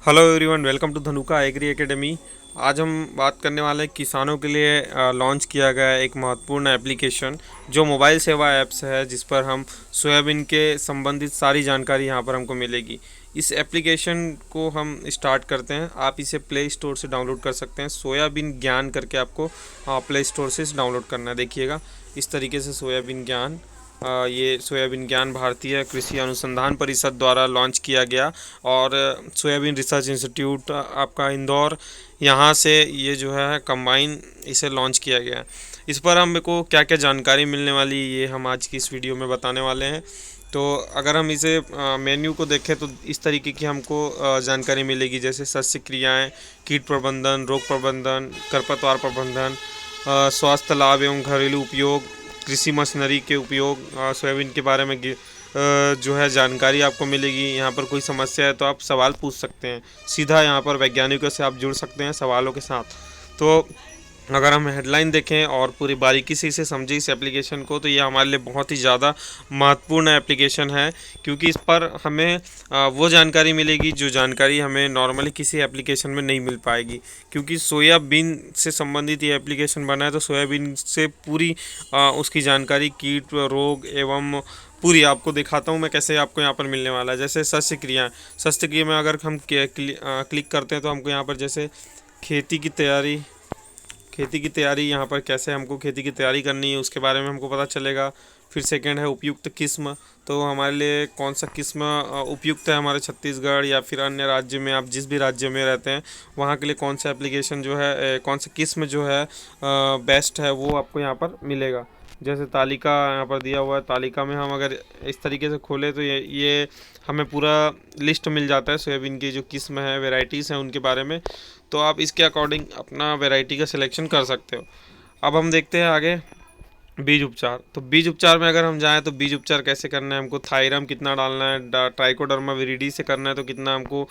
Hello everyone, welcome to Dhanuka Agri Academy. आज हम बात करने वाले हैं किसानों के लिए लॉन्च किया गया एक महत्वपूर्ण एप्लीकेशन जो मोबाइल सेवा ऐप्स है, जिस पर हम सोयाबीन के संबंधित सारी जानकारी यहाँ पर हमको मिलेगी। इस एप्लीकेशन को हम स्टार्ट करते हैं। आप इसे प्ले स्टोर से डाउनलोड कर सकते हैं। सोयाबीन ज्ञान करके आपको प्ले स्टोर से डाउनलोड करना है। देखिएगा इस तरीके से सोयाबीन ज्ञान, ये सोयाबीन ज्ञान भारतीय कृषि अनुसंधान परिषद द्वारा लॉन्च किया गया और सोयाबीन रिसर्च इंस्टीट्यूट आपका इंदौर, यहाँ से ये जो है कंबाइन इसे लॉन्च किया गया है। इस पर हम को क्या क्या जानकारी मिलने वाली, ये हम आज की इस वीडियो में बताने वाले हैं। तो अगर हम इसे मेन्यू को देखें तो इस तरीके की हमको जानकारी मिलेगी, जैसे शस्य क्रियाएं, कीट प्रबंधन, रोग प्रबंधन, खरपतवार प्रबंधन, स्वास्थ्य लाभ एवं घरेलू उपयोग, कृषि मशीनरी के उपयोग, सोयाबीन के बारे में जो है जानकारी आपको मिलेगी। यहाँ पर कोई समस्या है तो आप सवाल पूछ सकते हैं, सीधा यहाँ पर वैज्ञानिकों से आप जुड़ सकते हैं सवालों के साथ। तो अगर हम हेडलाइन देखें और पूरी बारीकी से इसे समझें इस एप्लीकेशन को, तो ये हमारे लिए बहुत ही ज़्यादा महत्वपूर्ण एप्लीकेशन है, क्योंकि इस पर हमें वो जानकारी मिलेगी जो जानकारी हमें नॉर्मली किसी एप्लीकेशन में नहीं मिल पाएगी। क्योंकि सोयाबीन से संबंधित ये एप्लीकेशन बना है, तो सोयाबीन से पूरी उसकी जानकारी, कीट रोग एवं पूरी आपको दिखाता हूँ मैं कैसे आपको यहाँ पर मिलने वाला है। जैसे शस्य क्रिया में अगर हम क्लिक करते हैं तो हमको यहाँ पर जैसे खेती की तैयारी यहाँ पर कैसे हमको खेती की तैयारी करनी है उसके बारे में हमको पता चलेगा। फिर सेकंड है उपयुक्त किस्म, तो हमारे लिए कौन सा किस्म उपयुक्त है हमारे छत्तीसगढ़ या फिर अन्य राज्य में, आप जिस भी राज्य में रहते हैं वहाँ के लिए कौन सा एप्लीकेशन जो है, कौन सा किस्म जो है बेस्ट है, वो आपको यहाँ पर मिलेगा। जैसे तालिका यहाँ पर दिया हुआ है, तालिका में हम अगर इस तरीके से खोलें तो ये हमें पूरा लिस्ट मिल जाता है सोयाबीन की जो किस्म है, वेराइटीज़ हैं उनके बारे में। तो आप इसके अकॉर्डिंग अपना वैरायटी का सिलेक्शन कर सकते हो। अब हम देखते हैं आगे बीज उपचार। तो बीज उपचार में अगर हम जाएं तो बीज उपचार कैसे करना है, हमको थायरम कितना डालना है, ट्राइकोडर्मा विरिडी से करना है तो कितना हमको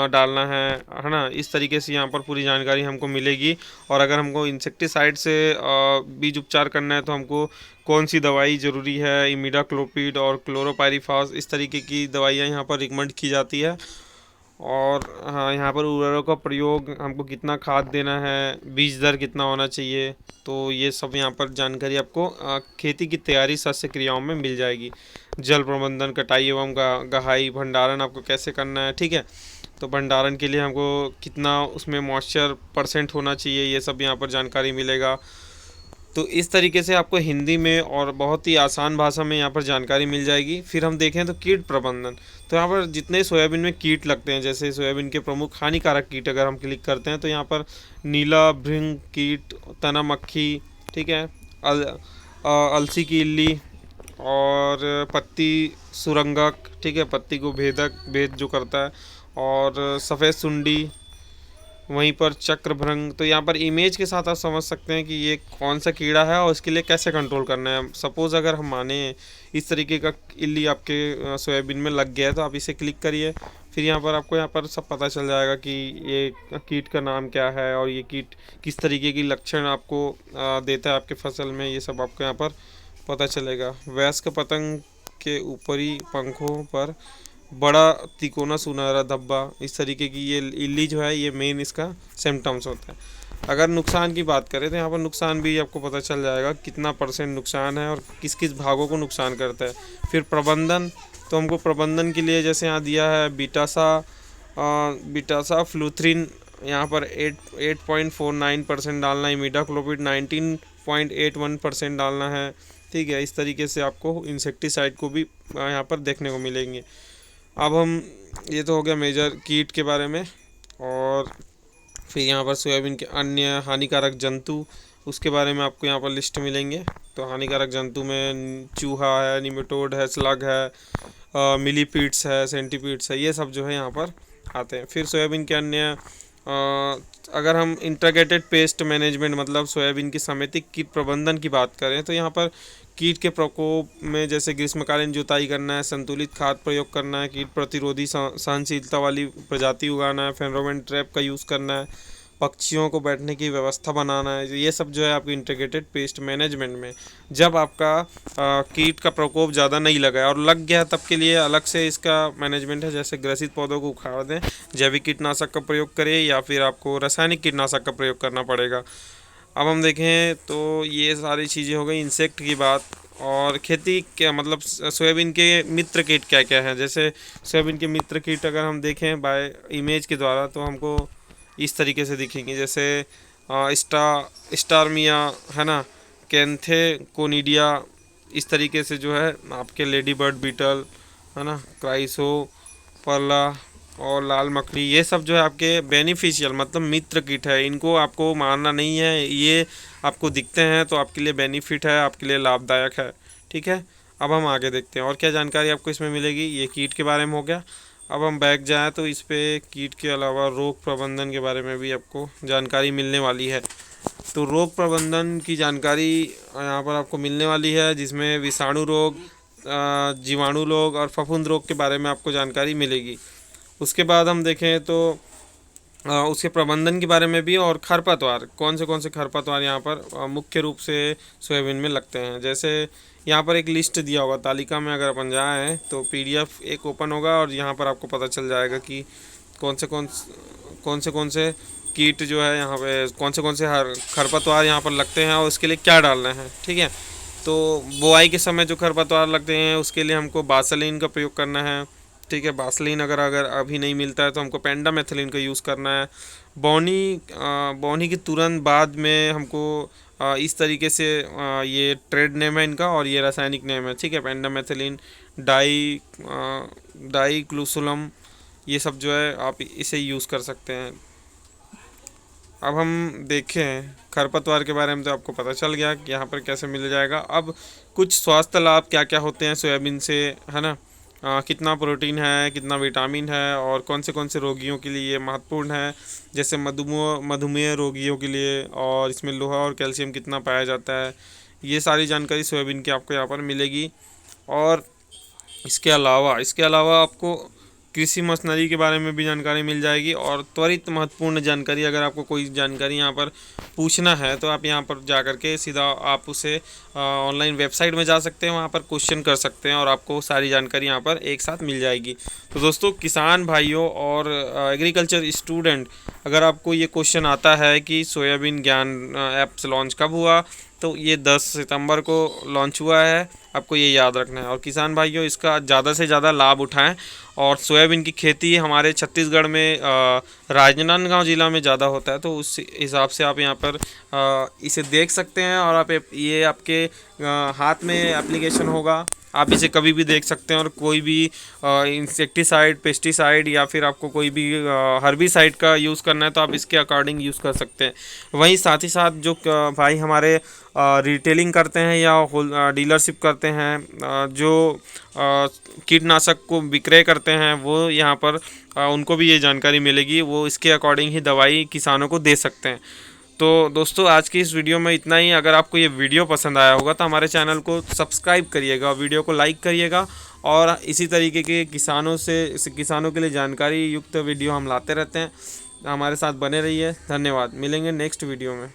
डालना है ना। इस तरीके से यहाँ पर पूरी जानकारी हमको मिलेगी। और अगर हमको इंसेक्टिसाइड से बीज उपचार करना है तो हमको कौन सी दवाई ज़रूरी है, इमिडाक्लोपिड और क्लोरोपायरीफास, इस तरीके की दवाइयाँ यहाँ पर रिकमेंड की जाती है। और हाँ, यहाँ पर उर्वरकों का प्रयोग, हमको कितना खाद देना है, बीज दर कितना होना चाहिए, तो ये सब यहाँ पर जानकारी आपको खेती की तैयारी शस्य क्रियाओं में मिल जाएगी। जल प्रबंधन, कटाई एवं गहाई, भंडारण आपको कैसे करना है, ठीक है। तो भंडारण के लिए हमको कितना उसमें मॉइस्चर परसेंट होना चाहिए, ये सब यहाँ पर जानकारी मिलेगा। तो इस तरीके से आपको हिंदी में और बहुत ही आसान भाषा में यहाँ पर जानकारी मिल जाएगी। फिर हम देखें तो कीट प्रबंधन, तो यहाँ पर जितने सोयाबीन में कीट लगते हैं, जैसे सोयाबीन के प्रमुख हानिकारक कीट अगर हम क्लिक करते हैं तो यहाँ पर नीला भृंग कीट, तना मक्खी, ठीक है, अलसी की इल्ली और पत्ती सुरंगक, ठीक है, पत्ती को भेद जो करता है, और सफ़ेद सुंडी, वहीं पर चक्रभृंग। तो यहाँ पर इमेज के साथ आप समझ सकते हैं कि ये कौन सा कीड़ा है और इसके लिए कैसे कंट्रोल करना है। सपोज़ अगर हम माने इस तरीके का इल्ली आपके सोयाबीन में लग गया है तो आप इसे क्लिक करिए। फिर यहाँ पर आपको यहाँ पर सब पता चल जाएगा कि ये कीट का नाम क्या है और ये कीट किस तरीके की लक्षण आपको देता है आपके फसल में, ये सब आपको यहाँ पर पता चलेगा। वयस्क पतंग के ऊपरी पंखों पर बड़ा तिकोना सुनहरा धब्बा, इस तरीके की ये इल्ली जो है, ये मेन इसका सिम्टम्स होता है। अगर नुकसान की बात करें तो यहाँ पर नुकसान भी आपको पता चल जाएगा कितना परसेंट नुकसान है और किस किस भागों को नुकसान करता है। फिर प्रबंधन, तो हमको प्रबंधन के लिए जैसे यहाँ दिया है बीटासा फ्लूथ्रिन, यहाँ पर 8.49% डालना है, इमिडाक्लोपिड 19.81% डालना है, ठीक है। इस तरीके से आपको इंसेक्टिसाइड को भी यहाँ पर देखने को मिलेंगे। अब हम, ये तो हो गया मेजर कीट के बारे में। और फिर यहाँ पर सोयाबीन के अन्य हानिकारक जंतु, उसके बारे में आपको यहाँ पर लिस्ट मिलेंगे। तो हानिकारक जंतु में चूहा है, निमेटोड है, स्लग है, मिलीपीड्स है, सेंटीपीड्स है, ये सब जो है यहाँ पर आते हैं। फिर सोयाबीन के अन्य अगर हम इंटीग्रेटेड पेस्ट मैनेजमेंट, मतलब सोयाबीन की समेतिक कीट प्रबंधन की बात करें तो यहाँ पर कीट के प्रकोप में जैसे ग्रीष्मकालीन जुताई करना है, संतुलित खाद प्रयोग करना है, कीट प्रतिरोधी सहनशीलता वाली प्रजाति उगाना है, फेरोमोन ट्रैप का यूज़ करना है, पक्षियों को बैठने की व्यवस्था बनाना है, ये सब जो है आपकी इंटीग्रेटेड पेस्ट मैनेजमेंट में। जब आपका कीट का प्रकोप ज़्यादा नहीं लगा है और लग गया तब के लिए अलग से इसका मैनेजमेंट है, जैसे ग्रसित पौधों को उखाड़ दें, जैविक कीटनाशक का प्रयोग करें या फिर आपको रासायनिक कीटनाशक का प्रयोग करना पड़ेगा। अब हम देखें तो ये सारी चीज़ें हो गई इंसेक्ट की बात। और खेती क्या मतलब सोयाबीन के मित्र कीट क्या क्या हैं, जैसे सोयाबीन के मित्र कीट अगर हम देखें बाय इमेज के द्वारा तो हमको इस तरीके से दिखेंगे, जैसे स्टारमिया है ना, कैंथे कोनिडिया, इस तरीके से जो है आपके लेडी बर्ड बीटल है ना, क्राइसो पर्ला और लाल मकड़ी, ये सब जो है आपके बेनिफिशियल मतलब मित्र कीट है, इनको आपको मारना नहीं है। ये आपको दिखते हैं तो आपके लिए बेनिफिट है, आपके लिए लाभदायक है। ठीक है, अब हम आगे देखते हैं और क्या जानकारी आपको इसमें मिलेगी। ये कीट के बारे में हो गया। अब हम बैक जाएँ तो इस पे कीट के अलावा रोग प्रबंधन के बारे में भी आपको जानकारी मिलने वाली है। तो रोग प्रबंधन की जानकारी यहाँ पर आपको मिलने वाली है, जिसमें विषाणु रोग, जीवाणु रोग और फफूंद रोग के बारे में आपको जानकारी मिलेगी। उसके बाद हम देखें तो उसके प्रबंधन के बारे में भी, और खरपतवार कौन से खरपतवार यहाँ पर मुख्य रूप से सोयाबीन में लगते हैं। जैसे यहाँ पर एक लिस्ट दिया होगा तालिका में, अगर अपन जाएँ तो पीडीएफ एक ओपन होगा और यहाँ पर आपको पता चल जाएगा कि कौन से कीट जो है यहाँ पे कौन से हर खरपतवार यहाँ पर लगते हैं और उसके लिए क्या डालना है। ठीक है, तो बुआई के समय जो खरपतवार लगते हैं उसके लिए हमको बासलीन का प्रयोग करना है। ठीक है, बासलीन अगर अगर अभी नहीं मिलता है तो हमको पेंडामेथिलीन का यूज़ करना है। बोनी के तुरंत बाद में हमको इस तरीके से ये ट्रेड नेम है इनका और ये रासायनिक नेम है। ठीक है, पेंडामेथिलीन, डाईक्लूसुलम, ये सब जो है आप इसे यूज़ कर सकते हैं। अब हम देखें खरपतवार के बारे में तो आपको पता चल गया कि यहाँ पर कैसे मिल जाएगा। अब कुछ स्वास्थ्य लाभ क्या क्या होते हैं सोयाबीन से, है ना, कितना प्रोटीन है, कितना विटामिन है और कौन से रोगियों के लिए ये महत्वपूर्ण है, जैसे मधुमेह रोगियों के लिए, और इसमें लोहा और कैल्शियम कितना पाया जाता है, ये सारी जानकारी सोयाबीन की आपको यहाँ पर मिलेगी। और इसके अलावा आपको कृषि मशीनरी के बारे में भी जानकारी मिल जाएगी। और त्वरित महत्वपूर्ण जानकारी, अगर आपको कोई जानकारी यहाँ पर पूछना है तो आप यहाँ पर जा कर के सीधा आप उसे ऑनलाइन वेबसाइट में जा सकते हैं, वहाँ पर क्वेश्चन कर सकते हैं और आपको सारी जानकारी यहाँ पर एक साथ मिल जाएगी। तो दोस्तों किसान भाइयों और एग्रीकल्चर स्टूडेंट, अगर आपको ये क्वेश्चन आता है कि सोयाबीन ज्ञान ऐप्स लॉन्च कब हुआ, तो ये 10 सितंबर को लॉन्च हुआ है, आपको ये याद रखना है। और किसान भाइयों इसका ज़्यादा से ज़्यादा लाभ उठाएं। और सोयाबीन की खेती हमारे छत्तीसगढ़ में राजनांदगांव ज़िला में ज़्यादा होता है, तो उस हिसाब से आप यहाँ पर इसे देख सकते हैं। और आप ये आपके हाथ में एप्लीकेशन होगा, आप इसे कभी भी देख सकते हैं। और कोई भी इंसेक्टिसाइड, पेस्टिसाइड या फिर आपको कोई भी हर्बिसाइड का यूज़ करना है तो आप इसके अकॉर्डिंग यूज़ कर सकते हैं। वहीं साथ ही साथ जो भाई हमारे रिटेलिंग करते हैं या डीलरशिप करते हैं, जो कीटनाशक को विक्रय करते हैं, वो यहाँ पर उनको भी ये जानकारी मिलेगी, वो इसके अकॉर्डिंग ही दवाई किसानों को दे सकते हैं। तो दोस्तों आज की इस वीडियो में इतना ही। अगर आपको ये वीडियो पसंद आया होगा तो हमारे चैनल को सब्सक्राइब करिएगा, वीडियो को लाइक करिएगा और इसी तरीके के किसानों के लिए जानकारी युक्त वीडियो हम लाते रहते हैं। हमारे साथ बने रहिए। धन्यवाद, मिलेंगे नेक्स्ट वीडियो में।